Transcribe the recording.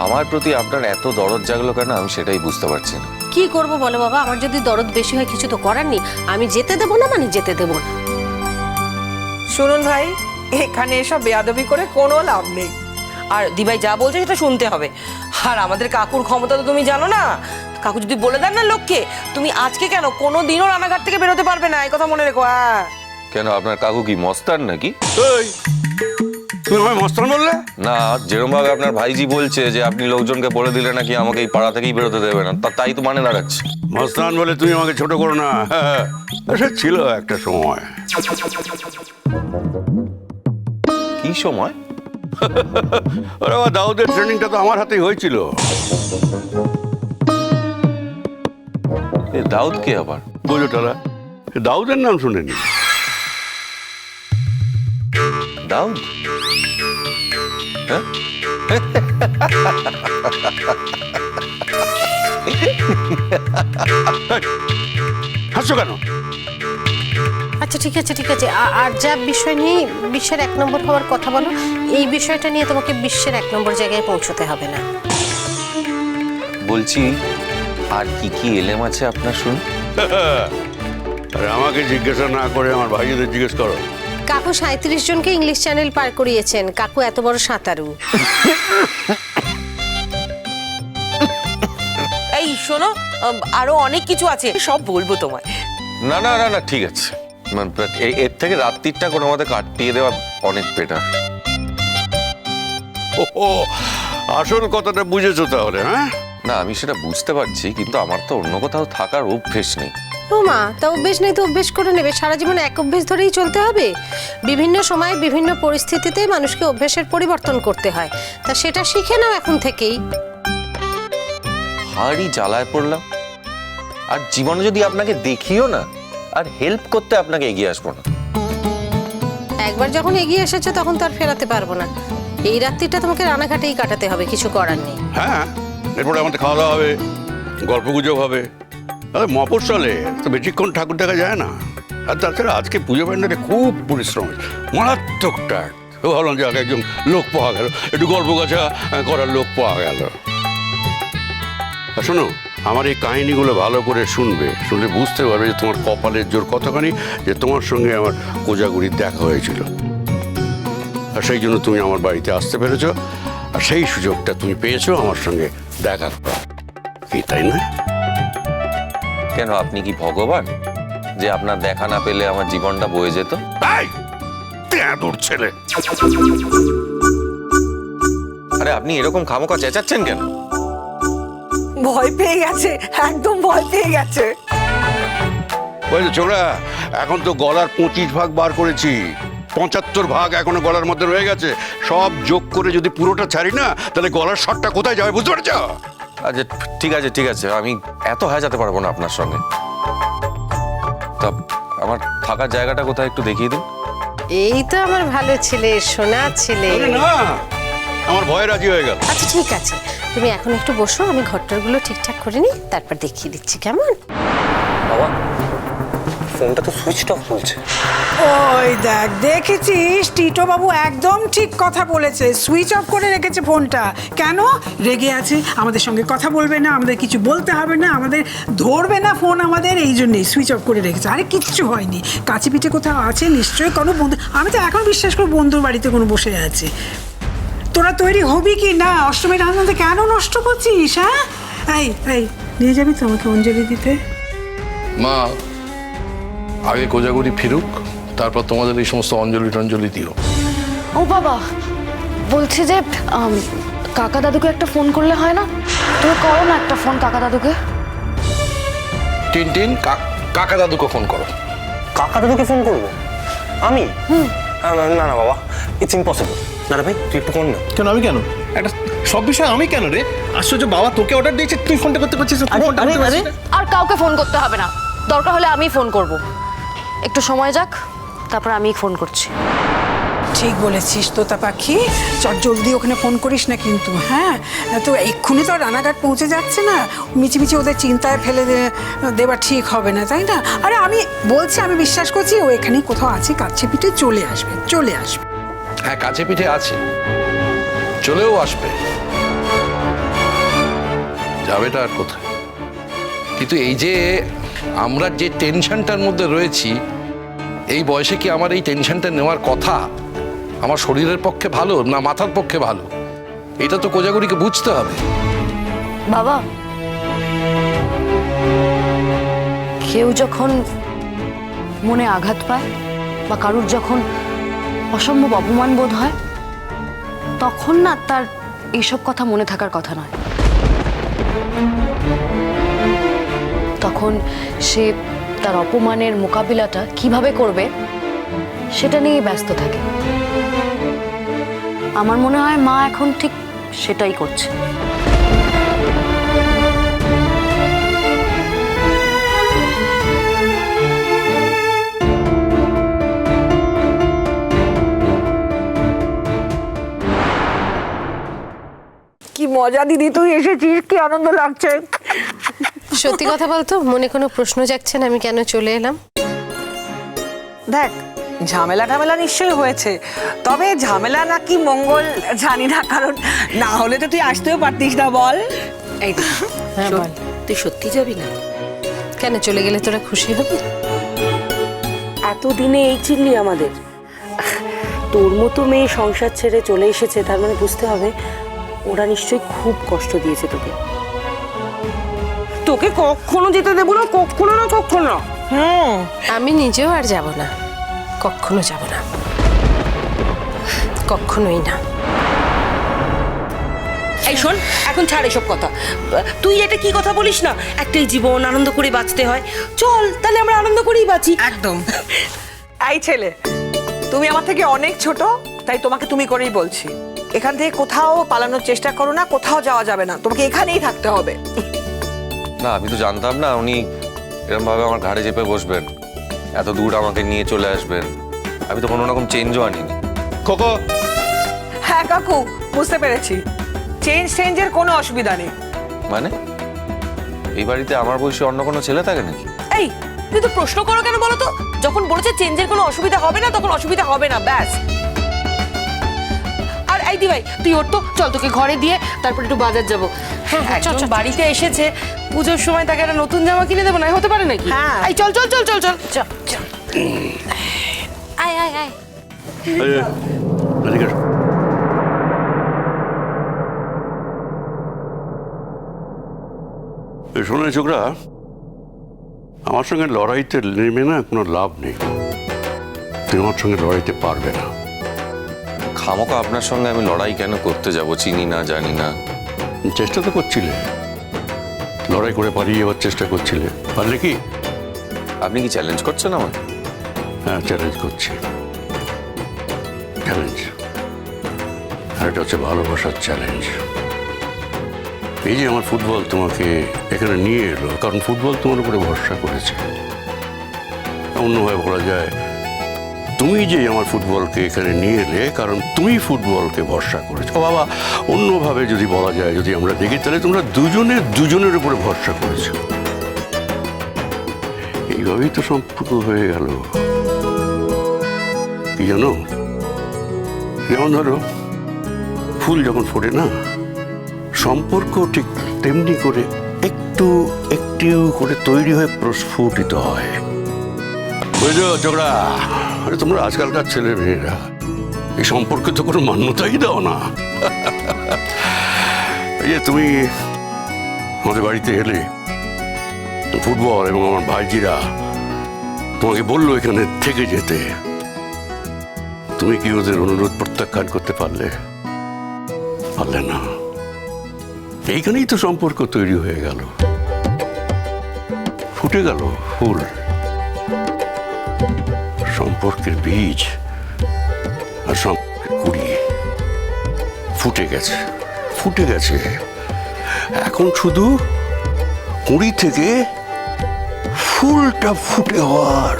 আমার প্রতি আপনার এত দরদ জাগলো কেন আমি সেটাই বুঝতে পারছি না। কি করব বলো বাবা, আমার যদি দরদ বেশি হয় কিছু তো করার নেই, আমি যেতে দেবো না মানে যেতে দেবো না। শুনুন ভাই, এখানে এসব বেয়াদবি করে কোনো লাভ নেই। আর দিভাই যা বলছে সেটা শুনতে হবে। আর আমাদের কাকুর ক্ষমতা তো তুমি জানো না। কাকু যদি বলে দেন না লোককে, তুমি আজকে কেন কোনো দিনও রানাঘাট থেকে বেরোতে পারবে না, এই কথা মনে রেখো। হ্যাঁ, কেন আপনার কাকু কি মস্তান নাকি? তুমি আমায় মস্তান বললে? না, যেরকম ভাবে আপনার ভাইজি বলছে যে আপনি লোকজনকে বলে দিলে নাকি আমাকে এই পাড়া থেকেই বেরোতে দেবে না, তাই তো মানে দাঁড়াচ্ছে। মস্তান বলে তুমি আমাকে ছোট করো না। সে ছিল একটা সময়। কি সময়? আরে বাবা, দাউদের ট্রেনিংটা তো আমার হাতেই হয়েছিল। দাউদ কে আবার? বুঝো তারা, দাউদের নাম শুনেনি? দাউদ? হ্যাঁ, হাসছো কেন? আচ্ছা ঠিক আছে ঠিক আছে, আর যা বিষয় নিয়ে বিশ্বের 1 নম্বর হওয়ার কথা বলো, এই বিষয়টা নিয়ে তোমাকে বিশ্বের 1 নম্বর জায়গায় পৌঁছতে হবে না। বলছি আর কি কি এলেম আছে আপনার শুন। আরে আমাকে জিজ্ঞাসা না করে আমার ভাইদের জিজ্ঞেস করো। কাকু 37 জনকে ইংলিশ চ্যানেল পার করিয়েছেন, কাকু এত বড় সাঁতারু। এই শোনো, আরো অনেক কিছু আছে, সব বলবো তোমায়। না না না না, ঠিক আছে, এর থেকে রাত্রিটা কোনো মতে কাটিয়ে দেওয়া অনেক বেটার। ও, আসল কথাটা বুঝেছো তাহলে? হ্যাঁ, না আমি সেটা বুঝতে পারছি, কিন্তু আমার তো অন্য কোথাও থাকার অভ্যেস নেই। ও মা, তা অভ্যেস নেই তো অভ্যেস করে নেবে, সারা জীবন এক অভ্যেস ধরেই চলতে হবে? বিভিন্ন সময় বিভিন্ন পরিস্থিতিতে মানুষকে অভ্যেসের পরিবর্তন করতে হয়, তা সেটা শিখে নাও এখন থেকেই। হাড়ি জ্বালায় পড়লাম, আর জীবনে যদি আপনাকে দেখিও না আর হেল্প করতে আপনাকে এগিয়ে আসবো না। একবার যখন এগিয়ে এসেছে তখন তো আর ফেরাতে পারবো না। এই রাত্রিটা তোমাকে রানাঘাটেই কাটাতে হবে, কিছু করার নেই। হ্যাঁ, এরপরে আমাদের খাওয়া দাওয়া হবে, গল্প গুজব হবে। আরে মফস্বলে তো বেশিক্ষণ ঠাকুর দেখা যায় না। আর তাছাড়া আজকে পুজো প্যান্ডেলে খুব পরিশ্রম, মারাত্মক টায়ার্ড। ভাবলাম যে আগে একজন লোক পাওয়া গেল, একটু গল্প গাছা করার লোক পাওয়া গেল। আর শোনো, আমার এই কাহিনীগুলো ভালো করে শুনবে, শুনলে বুঝতে পারবে যে তোমার কপালের জোর কতখানি যে তোমার সঙ্গে আমার কোজাগুড়ির দেখা হয়েছিল। আর সেই জন্য তুমি আমার বাড়িতে আসতে পেরেছ, আর সেই সুযোগটা তুমি পেয়েছো আমার সঙ্গে দেখা করার। কি তাই না? কেন, আপনি কি ভগবান যে আপনার দেখা না পেলে আমার জীবনটা বয়ে যেত? তেঁদুর ছেলে! আরে আপনি এরকম খামোকা চেঁচাচ্ছেন কেন? ভয় পেয়ে গেছে, একদম ভয় পেয়ে গেছে। বুঝলে ছোকরা, এখন তো গলার 25 ভাগ বার করেছি, 75 ভাগ এখনো গলার মধ্যে রয়ে গেছে। সব যোগ করে যদি পুরোটা ছাড়ি না, তাহলে গলার শটটা কোথায় যাবে বুঝতে পারছো? আচ্ছা ঠিক আছে ঠিক আছে, আমি এত যেতে পারবো না আপনার সঙ্গে। তা আমার থাকার জায়গাটা কোথায় একটু দেখিয়ে দিন। এই তো আমার ভালো ছেলে, সোনা ছেলে। না, আমার ভয় রাজি হয়ে গেল। আচ্ছা ঠিক আছে, তুমি এখন একটু বসো, আমি ঘরটারগুলো ঠিকঠাক করে নিই, তারপর দেখিয়ে দিচ্ছি কেমন। বাবা, ফোনটা তো সুইচ অফ বলছে। ওই দেখ, দেখেছিস টিটো বাবু একদম ঠিক কথা বলেছে, সুইচ অফ করে রেখেছে ফোনটা। কেন রেগে আছে? আমাদের সঙ্গে কথা বলবে না, আমাদের কিছু বলতে হবে না, আমাদের ধরবে না ফোন, আমাদের এই জন্যই সুইচ অফ করে রেখেছে। আরে কিচ্ছু হয়নি, কাছে পিঠে কোথাও আছে নিশ্চয়ই কোনো বন্ধু। আমি তো এখন বিশ্বাস করি বন্ধুর বাড়িতে কোনো বসে আছে। তোরা তৈরি হবি কি না? অষ্টমীর রান্নাতে কেন নষ্ট করছিস? হ্যাঁ, এই এই নিয়ে যাবি তো আমাকে অঞ্জলি দিতে? মা, আগে কোজাগরি ফিরুক, তারপর তোমাদের এই সমস্ত অঞ্জলি টঞ্জলি দিও। ও বাবা, বলছি যে কাকা দাদুকে একটা ফোন করলে হয় না? তুমি করো না একটা ফোন কাকা দাদুকে। টিনটিন, কাকা দাদুকে ফোন করো। কাকা দাদুকে ফোন করবো আমি? না না বাবা, ইটস ইম্পসিবল। না রে ভাই, তুই একটু কর না। কেন আমি কেন? একটা সব বিষয় আমি কেন রে? আশ্চর্য, বাবা তোকে অর্ডার দিয়েছে, তুই ফোনটা করতে পারছিস না, তুই ফোনটা করতে পারছিস না? আর কাউকে ফোন করতে হবে না, দরকার হলে আমি ফোন করব। একটু সময় যাক, তারপর আমি ফোন করছি। ঠিক বলেছিস তোতা পাখি, চট জলদি ওখানে ফোন করিস না কিন্তু। হ্যাঁ, তো এক্ষুনি তো রানাঘাট পৌঁছে যাচ্ছে না, মিছিমিছি ওদের চিন্তায় ফেলে দেওয়া ঠিক হবে না, তাই না? আরে আমি বলছি, আমি বিশ্বাস করছি ও এখানেই কোথাও আছে, কাছে পিঠে চলে আসবে, চলে আসবে। হ্যাঁ, কাছে পিঠে আছে, চলেও আসবে। যাবেটা আর কোথায়? কিন্তু এই যে আমরা যে টেনশনটার মধ্যে রয়েছি, এই বয়সে কি আমার এই টেনশনটা নেওয়ার কথা? আমার শরীরের পক্ষে ভালো না মাথার পক্ষে ভালো? এটা তো কোজাগরীকে বুঝতে হবে। বাবা, কেউ যখন মনে আঘাত পায় বা কারুর যখন অসম্ভব অপমান বোধ হয়, তখন না তার এইসব কথা মনে থাকার কথা নয়। তখন সে তার অপমানের মোকাবিলাটা কিভাবে করবে সেটা নিয়ে ব্যস্ত থাকে। আমার মনে হয় মা এখন ঠিক সেটাই করছে। কি মজা দিদি, তুই এসেছিস, কি আনন্দ লাগছে। সত্যি কথা বলতো, মনে কোনো প্রশ্ন জাগছে না আমি কেন চলে এলাম? দেখ, ঝামেলা টামেলা নিশ্চয়ই হয়েছে, তবে ঝামেলা নাকি মঙ্গল জানি না, কারণ না হলে তো তুই আসতেও পারতিস না, বল। এই দিদি, হ্যাঁ বল। তুই সত্যি যাবি না? কেন, চলে গেলে তোরা খুশি হবি? এতদিনে এই চিনলি আমাদের? তোর মতো মেয়ে সংসার ছেড়ে চলে এসেছে, তার মানে বুঝতে হবে ওরা নিশ্চয়ই খুব কষ্ট দিয়েছে তোকে। তোকে কখনো যেতে দেবো না, কখনো না, কখনো। আমি নিজেও আর যাব না, কখনো যাব না, কখনোই না। এই শোন, এখন ছাড় এসব কথা। তুই এটা কি কথা বলিস না? একটাই জীবন, আনন্দ করে বাঁচতে হয়। চল তাহলে আমরা আনন্দ করেই বাঁচি। একদম। এই ছেলে, তুমি আমার থেকে অনেক ছোট, তাই তোমাকে তুমি করেই বলছি। এখান থেকে কোথাও পালানোর চেষ্টা করো না, কোথাও যাওয়া যাবে না, তোমাকে এখানেই থাকতে হবে। না, আমি তো জানতাম না উনি এরকম ভাবে আমার ঘাড়ে চেপে বসবেন, এত দূর আমাকে নিয়ে চলে আসবেন। আমি তো কোনো রকম চেঞ্জও আনিনি। খোকো, হ্যাঁ কাকু, বুঝতে পেরেছি। চেঞ্জের কোনো অসুবিধা নেই। মানে এই বাড়িতে আমার বয়সী অন্য কোনো ছেলে থাকে নাকি? এই, তুই তো প্রশ্ন করো কেন বলো তো? যখন বলেছে চেঞ্জের কোনো অসুবিধা হবে না, তখন অসুবিধা হবে না, ব্যাস। আর এই দি ভাই, তুই ওর তো, চল তোকে ঘরে দিয়ে তারপর একটু বাজার যাবো। হ্যাঁ, চল, চল, বাড়িতে এসেছে, পুজোর সময় তাকে একটা নতুন জামা কিনে দেবো না? হতে পারে নাকি? হ্যাঁ। এই চল চল চল চল চল চল চল। আয় আয় আয়। এদিকে এসো। এই শোনো ছোকরা, আমার সঙ্গে লড়াইতে নেমে না কোনো লাভ নেই। তুমি আমার সঙ্গে লড়াইতে পারবে না। খামোকা আপনার সঙ্গে আমি লড়াই কেন করতে যাব? চিনি না, জানি না। চেষ্টা তো করছিলে, লড়াই করে পালিয়ে যাওয়ার চেষ্টা করছিলে, পারলে কি? আপনি কি চ্যালেঞ্জ করছেন আমাকে? হ্যাঁ, চ্যালেঞ্জ করছি, চ্যালেঞ্জ। আর এটা হচ্ছে ভালোবাসার চ্যালেঞ্জ। এই যে আমার ফুটবল তোমাকে এখানে নিয়ে এলো, কারণ ফুটবল তোমার উপরে ভরসা করেছে। অন্যভাবে বলা যায়, তুমি যে আমার ফুটবলকে এখানে নিয়ে এলে কারণ তুমি ফুটবলকে ভরসা করেছো। বাবা, অন্যভাবে যদি বলা যায়, যদি আমরা দেখি, তাহলে তোমরা দুজনের উপরে ভরসা করেছো। এইভাবেই তো সম্পর্ক হয়ে গেল। কি জানো, যেমন ধরো ফুল যখন ফোটে না, সম্পর্ক ঠিক তেমনি করে একটু একটু করে তৈরি হয়ে প্রস্ফুটিত হয়। বুঝলো ঝগড়া? আরে তোমরা আজকালকার ছেলে মেয়েরা এই সম্পর্কে তো কোনো মান্যতাই দাও না। এই যে তুমি আমাদের বাড়িতে এলে, ফুটবল এবং আমার ভাইজিরা তোমাকে বললো এখানে থেকে যেতে, তুমি কি ওদের অনুরোধ প্রত্যাখ্যান করতে পারলে? পারলে না। এইখানেই তো সম্পর্ক তৈরি হয়ে গেল, ফুটে গেল ফুল। সম্পর্কের বীজ আর সম্পর্কের কুড়ি ফুটে গেছে, ফুটে গেছে। এখন শুধু কুড়ি থেকে ফুলটা ফুটে হওয়ার